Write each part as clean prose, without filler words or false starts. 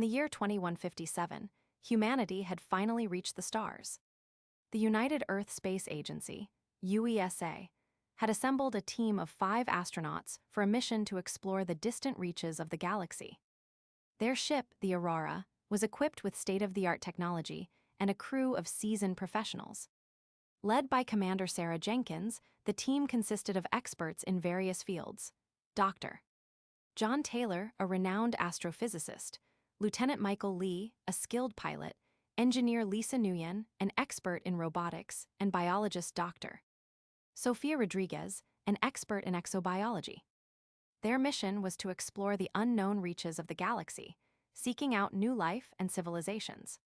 year 2157, humanity had finally reached the stars. The United Earth Space Agency, UESA, had assembled a team of 5 astronauts for a mission to explore the distant reaches of the galaxy. Their ship, the Aurora, was equipped with state-of-the-art technology and a crew of seasoned professionals. Led by Commander Sarah Jenkins, the team consisted of experts in various fields. Dr. John Taylor, a renowned astrophysicist, Lieutenant Michael Lee, a skilled pilot, Engineer Lisa Nguyen, an expert in robotics, and biologist Dr. Sofia Rodriguez, an expert in exobiology. Their mission was to explore the unknown reaches of the galaxy, seeking out new life and civilizations.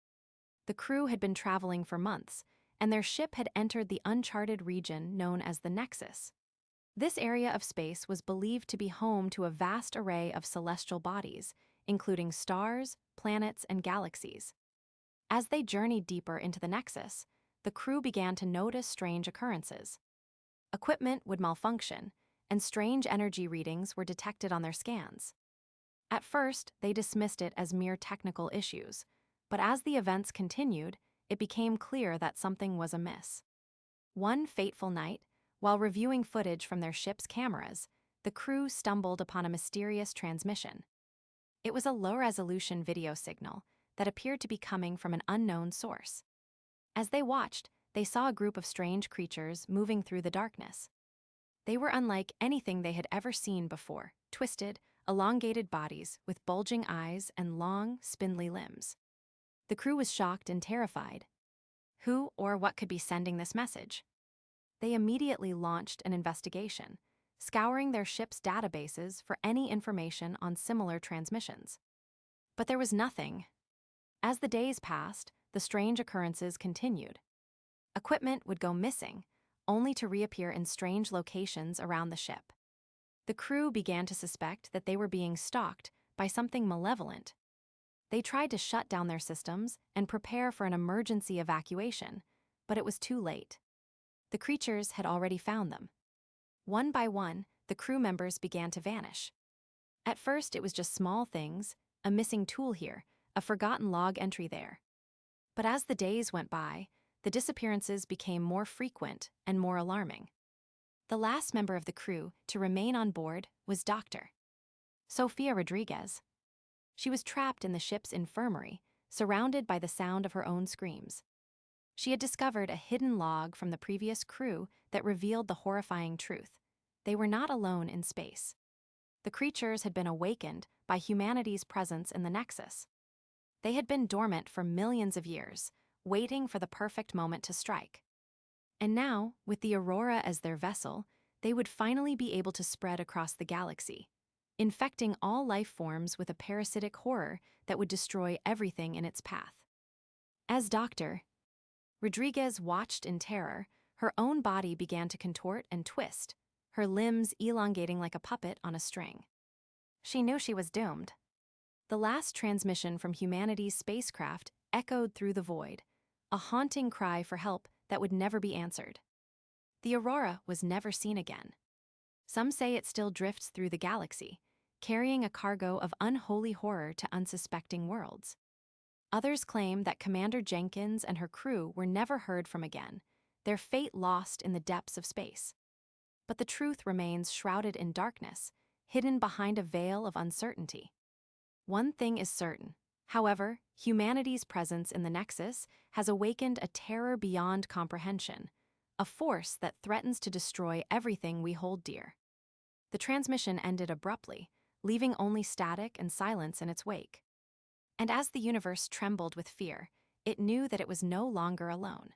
The crew had been traveling for months, and their ship had entered the uncharted region known as the Nexus. This area of space was believed to be home to a vast array of celestial bodies, including stars, planets, and galaxies. As they journeyed deeper into the Nexus, the crew began to notice strange occurrences. Equipment would malfunction, and strange energy readings were detected on their scans. At first, they dismissed it as mere technical issues, but as the events continued, it became clear that something was amiss. One fateful night, while reviewing footage from their ship's cameras, the crew stumbled upon a mysterious transmission. It was a low-resolution video signal that appeared to be coming from an unknown source. As they watched, they saw a group of strange creatures moving through the darkness. They were unlike anything they had ever seen before: twisted, elongated bodies with bulging eyes and long, spindly limbs. The crew was shocked and terrified. Who or what could be sending this message? They immediately launched an investigation, scouring their ship's databases for any information on similar transmissions. But there was nothing. As the days passed, the strange occurrences continued. Equipment would go missing, only to reappear in strange locations around the ship. The crew began to suspect that they were being stalked by something malevolent. They tried to shut down their systems and prepare for an emergency evacuation, but it was too late. The creatures had already found them. One by one, the crew members began to vanish. At first, it was just small things, a missing tool here, a forgotten log entry there. But as the days went by, the disappearances became more frequent and more alarming. The last member of the crew to remain on board was Dr. Sofia Rodriguez. She was trapped in the ship's infirmary, surrounded by the sound of her own screams. She had discovered a hidden log from the previous crew that revealed the horrifying truth: they were not alone in space. The creatures had been awakened by humanity's presence in the Nexus. They had been dormant for millions of years, waiting for the perfect moment to strike. And now, with the Aurora as their vessel, they would finally be able to spread across the galaxy, infecting all life forms with a parasitic horror that would destroy everything in its path. As Dr. Rodriguez watched in terror, her own body began to contort and twist, her limbs elongating like a puppet on a string. She knew she was doomed. The last transmission from humanity's spacecraft echoed through the void, a haunting cry for help that would never be answered. The Aurora was never seen again. Some say it still drifts through the galaxy, carrying a cargo of unholy horror to unsuspecting worlds. Others claim that Commander Jenkins and her crew were never heard from again, their fate lost in the depths of space. But the truth remains shrouded in darkness, hidden behind a veil of uncertainty. One thing is certain. However, humanity's presence in the Nexus has awakened a terror beyond comprehension, a force that threatens to destroy everything we hold dear. The transmission ended abruptly, leaving only static and silence in its wake. And as the universe trembled with fear, it knew that it was no longer alone.